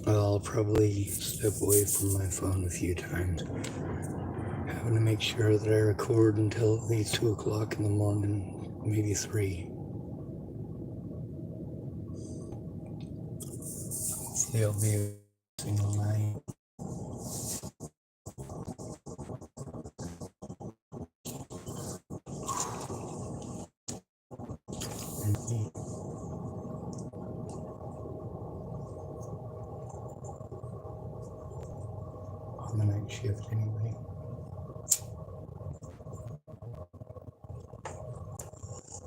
I'll probably step away from my phone a few times, having to make sure that I record until at least 2 o'clock in the morning, maybe 3. Hopefully I'll be able to sing all night. On the night shift anyway.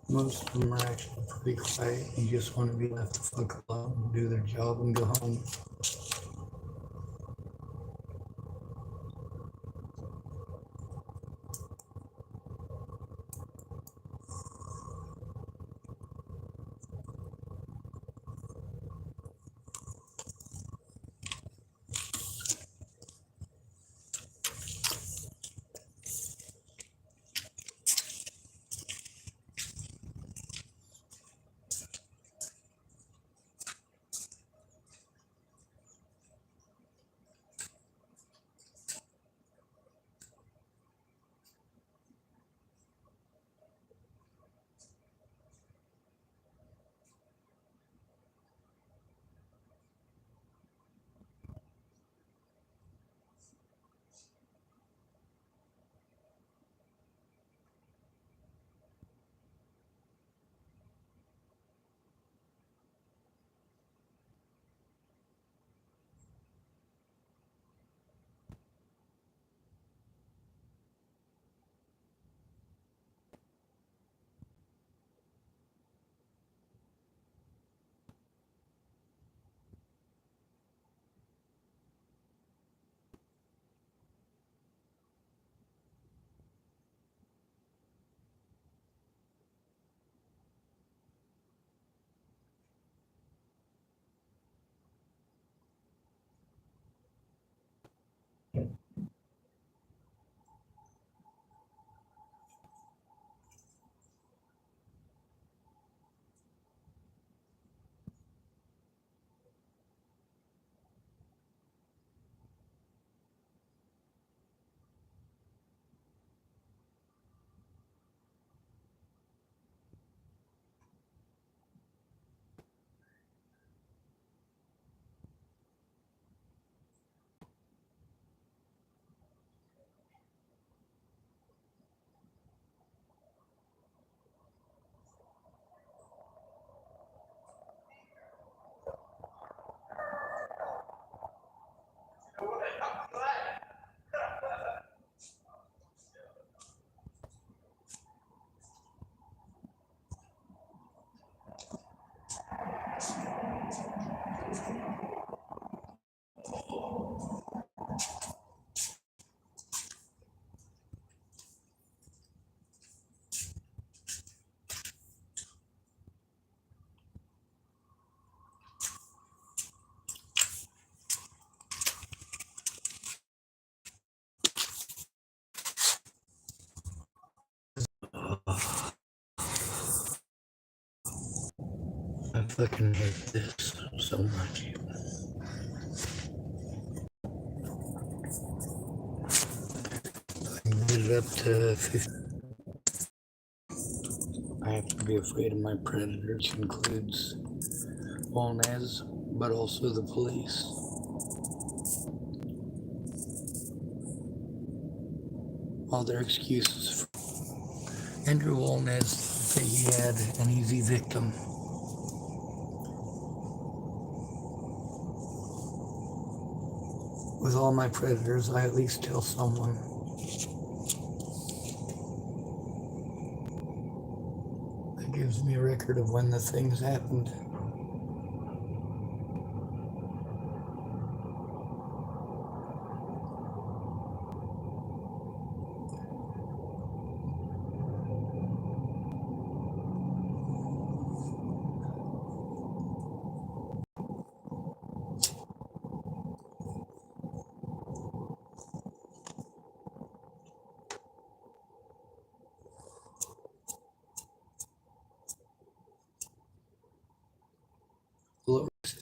Most of them are actually pretty quiet. You just want to be left the fuck alone and do their job and go home. I fucking hate this so much. I get it up to 50. I have to be afraid of my predators, which includes wolnez, but also the police. All their excuses. Andrew Wolnez said he had an easy victim. With all my predators, I at least tell someone. That gives me a record of when the things happened.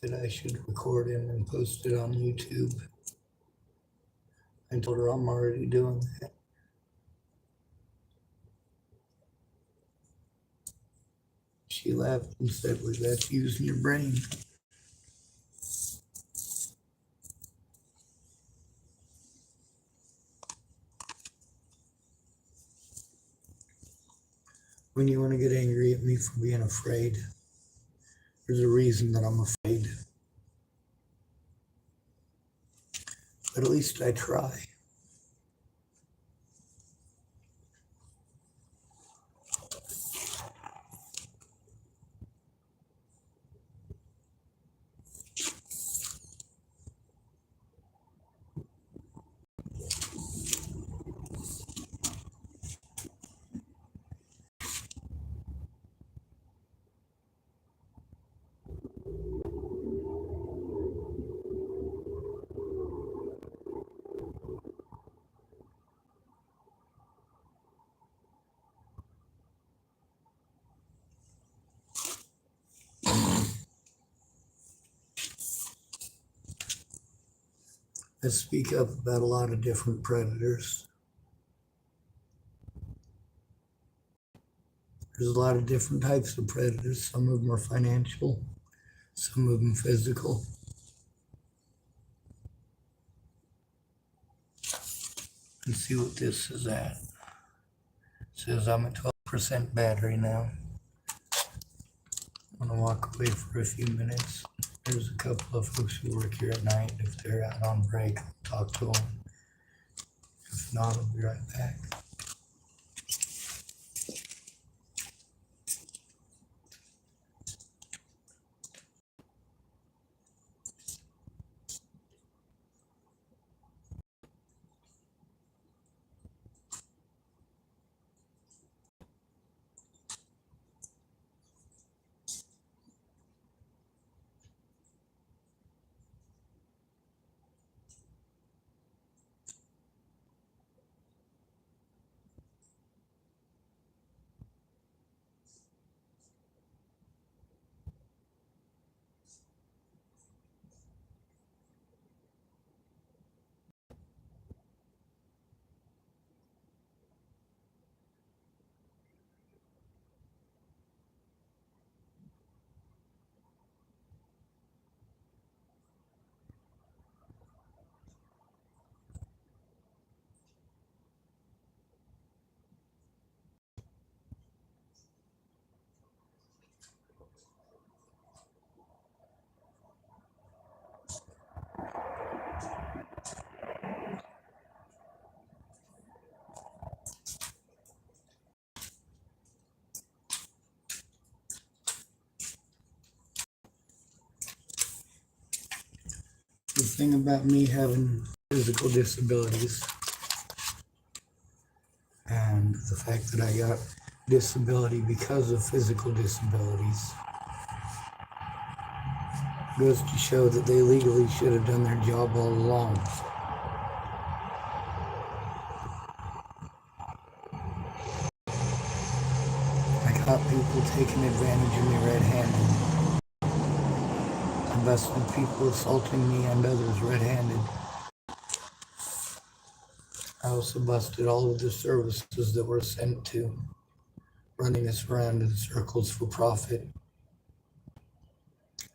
said I should record it and post it on YouTube. I told her I'm already doing that. She laughed and said, well, that's using your brain. When you want to get angry at me for being afraid, there's a reason that I'm afraid. But at least I try. I speak up about a lot of different predators. There's a lot of different types of predators. Some of them are financial, some of them physical. Let's see what this is at. It says I'm at 12% battery now. I'm gonna walk away for a few minutes. There's a couple of folks who work here at night. If they're out on break, I'll talk to them. If not, I'll be right back. The thing about me having physical disabilities and the fact that I got disability because of physical disabilities goes to show that they legally should have done their job all along. I caught people taking advantage of me red-handed. I busted people assaulting me and others red-handed. I also busted all of the services that were sent to running us around in circles for profit,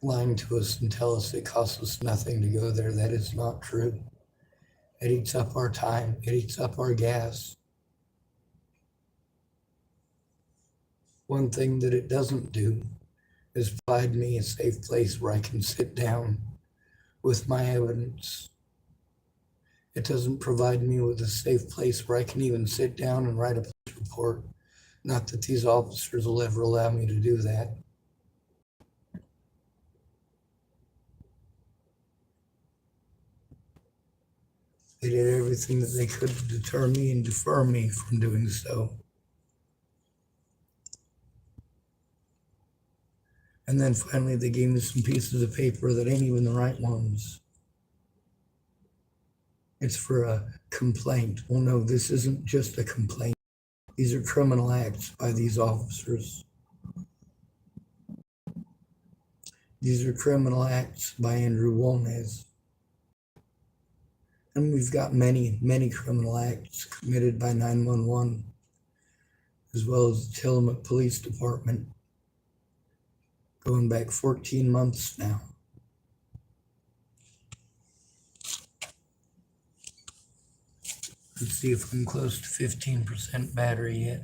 lying to us and tell us it costs us nothing to go there. That is not true. It eats up our time. It eats up our gas. One thing that it doesn't do is provide me a safe place where I can sit down with my evidence. It doesn't provide me with a safe place where I can even sit down and write a police report. Not that these officers will ever allow me to do that. They did everything that they could to deter me and defer me from doing so. And then finally, they gave me some pieces of paper that ain't even the right ones. It's for a complaint. Well, no, this isn't just a complaint. These are criminal acts by these officers. These are criminal acts by Andrew Wolnez. And we've got many, many criminal acts committed by 911, as well as the Tillamook Police Department, going back 14 months now. Let's see if I'm close to 15% battery yet.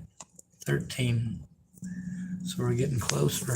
13. So we're getting closer.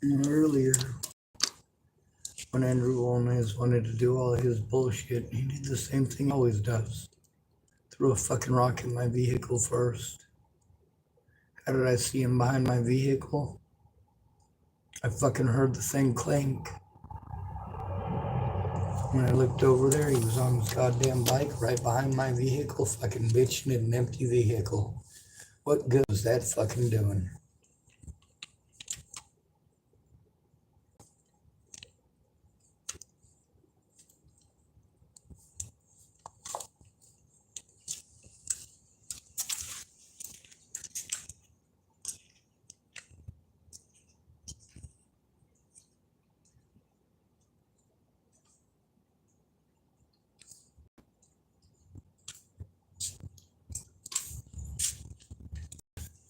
And earlier, when Andrew Wolnez wanted to do all his bullshit, he did the same thing he always does. Threw a fucking rock in my vehicle first. How did I see him behind my vehicle? I fucking heard the thing clink. When I looked over there, he was on his goddamn bike right behind my vehicle, fucking bitching in an empty vehicle. What good was that fucking doing?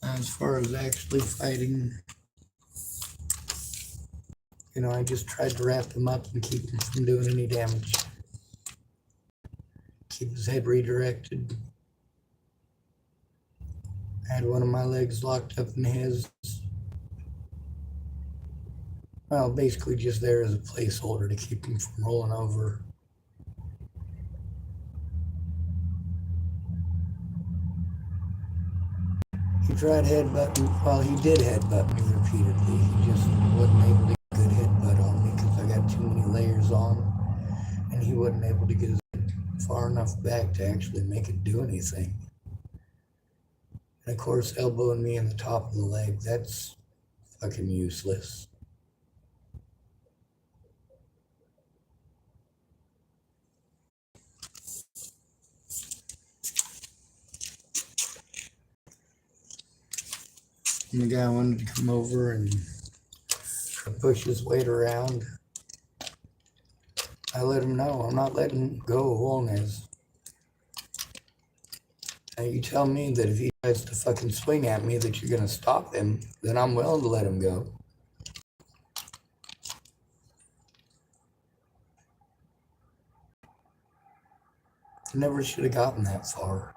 As far as actually fighting, I just tried to wrap him up and keep him from doing any damage. Keep his head redirected. I had one of my legs locked up in his. Well, basically just there as a placeholder to keep him from rolling over. He tried headbutting. Well, he did headbutt me repeatedly. He just wasn't able to get a good headbutt on me because I got too many layers on, and he wasn't able to get his head far enough back to actually make it do anything. And of course, elbowing me in the top of the leg, that's fucking useless. And the guy wanted to come over and push his weight around. I let him know I'm not letting go of wolnez. Now you tell me that if he tries to fucking swing at me that you're gonna stop him, then I'm willing to let him go. I never should have gotten that far.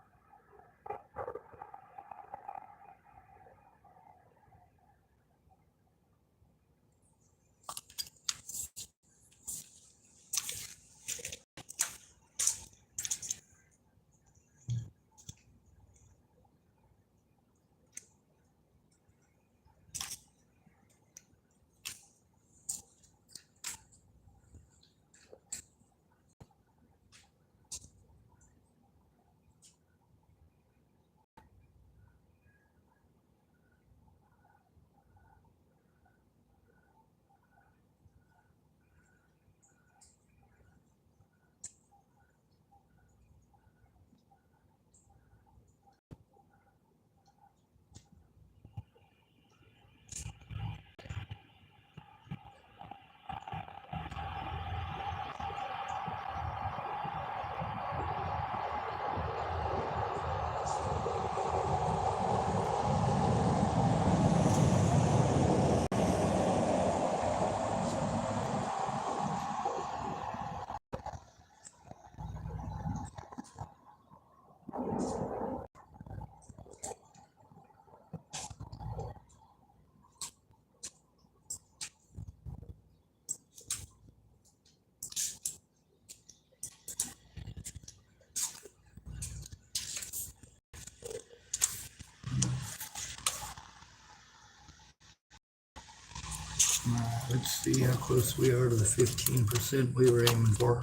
Let's see how close we are to the 15% we were aiming for.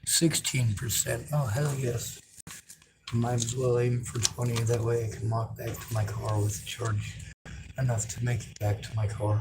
16%. Oh, hell yes. Might as well aim for 20. That way I can walk back to my car with a charge enough to make it back to my car.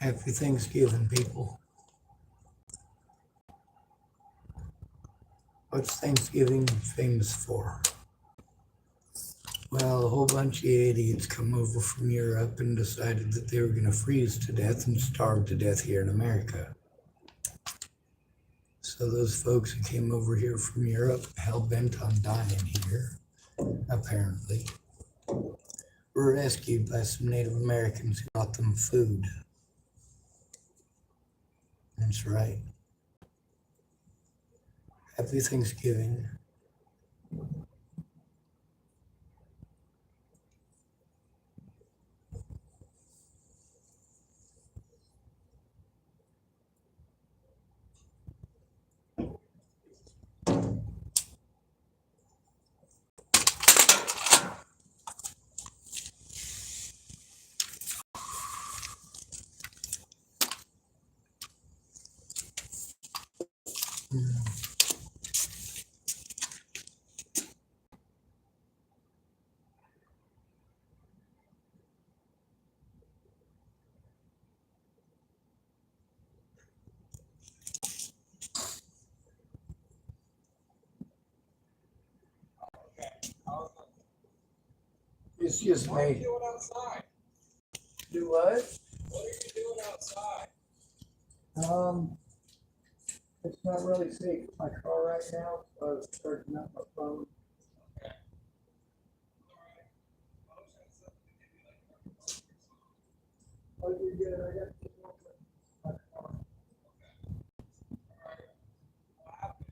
Happy Thanksgiving, people. What's Thanksgiving famous for? Well, a whole bunch of idiots come over from Europe and decided that they were going to freeze to death and starve to death here in America. So those folks who came over here from Europe, hell-bent on dying here, apparently, were rescued by some Native Americans who brought them food. That's right. Happy Thanksgiving. It's just me. What are you doing outside? Do what? What are you doing outside? It's not really safe in my car right now, so I was charging up my phone. Okay. Alright. I was gonna say to give you like Oh, you're good. I got to get over my car. Alright. What happened?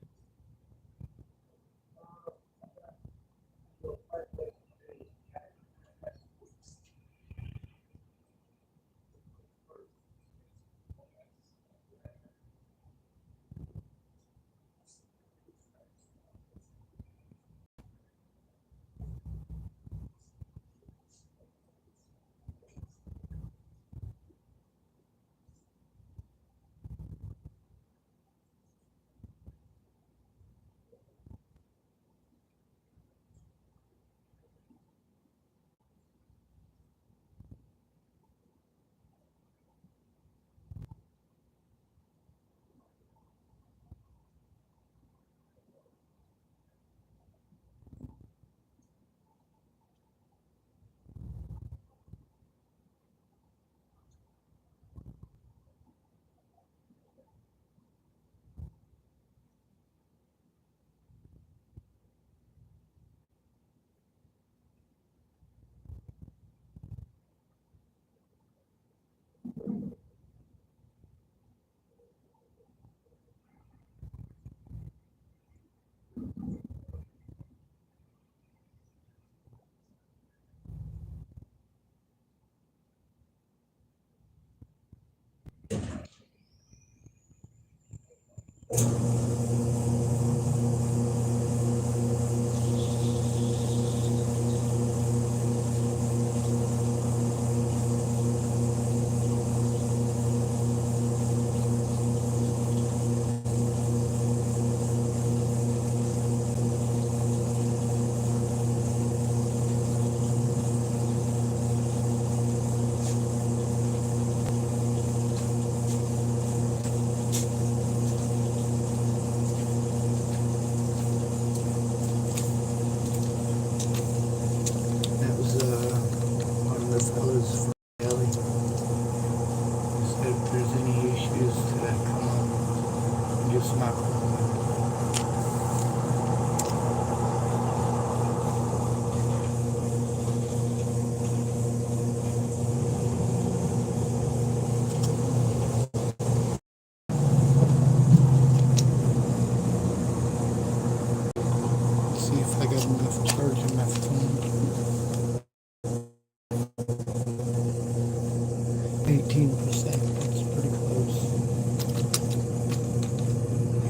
18%. That's pretty close.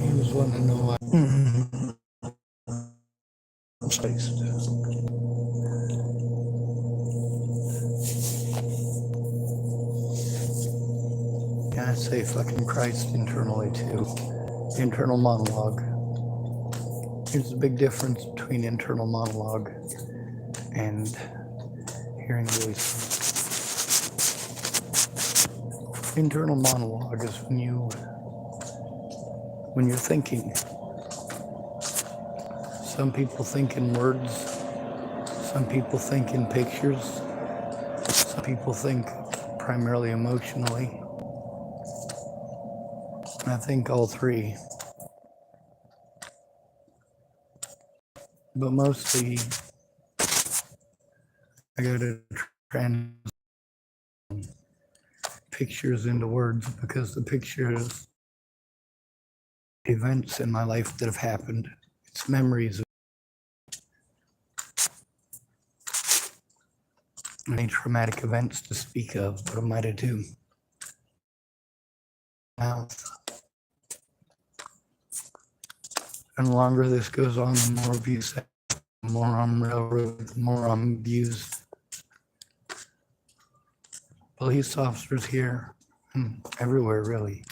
He was wanting to know why. Can I say fucking Christ internally too? Internal monologue. There's a big difference between internal monologue and hearing voices. Internal monologue is when you're thinking. Some people think in words, some people think in pictures, some people think primarily emotionally. I think all three. But mostly I gotta translate pictures into words because the pictures events in my life that have happened. It's memories of any traumatic events to speak of, but I might have too. Mouth. And the longer this goes on, the more abuse, the more I'm railroaded, the more I'm abused. Police officers here and everywhere really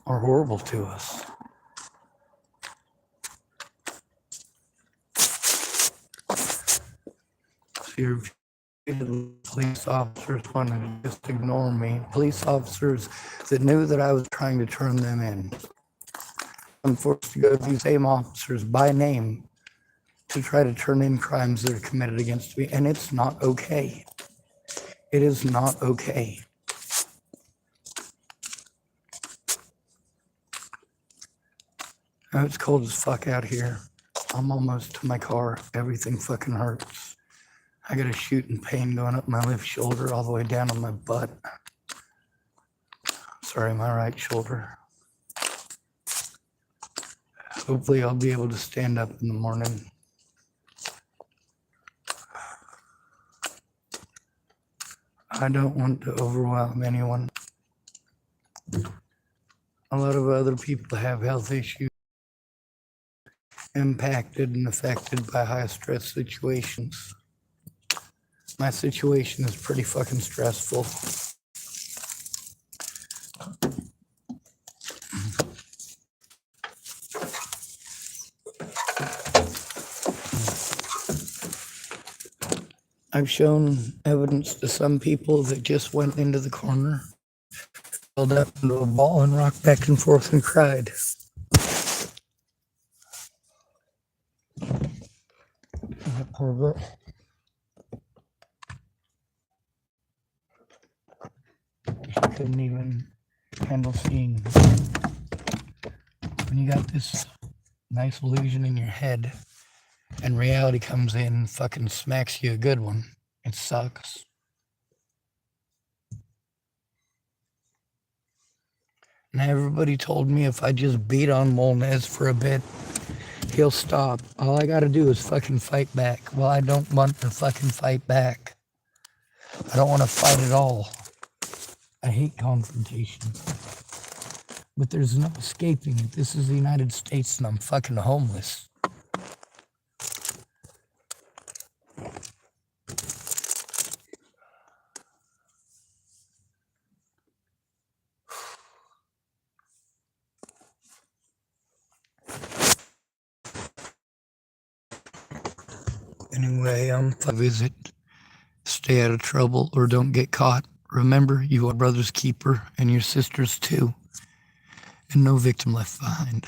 are horrible to us. So you're police officers wanted to just ignore me. Police officers that knew that I was trying to turn them in. I'm forced to go to these same officers by name to try to turn in crimes that are committed against me, and it's not okay. It is not okay. Now it's cold as fuck out here. I'm almost to my car. Everything fucking hurts. I got a shooting pain going up my left shoulder all the way down on my butt. Sorry, my right shoulder. Hopefully I'll be able to stand up in the morning. I don't want to overwhelm anyone. A lot of other people have health issues impacted and affected by high stress situations. My situation is pretty fucking stressful. I've shown evidence to some people that just went into the corner, held up into a ball and rocked back and forth and cried. Couldn't even handle seeing. When you got this nice illusion in your head and reality comes in and fucking smacks you a good one, it sucks. And everybody told me if I just beat on Wolnez for a bit, he'll stop. All I gotta do is fucking fight back. Well, I don't want to fucking fight back. I don't want to fight at all. I hate confrontation. But there's no escaping it. This is the United States and I'm fucking homeless. Anyway, visit. Stay out of trouble or don't get caught. Remember, you are brother's keeper and your sisters too. And no victim left behind.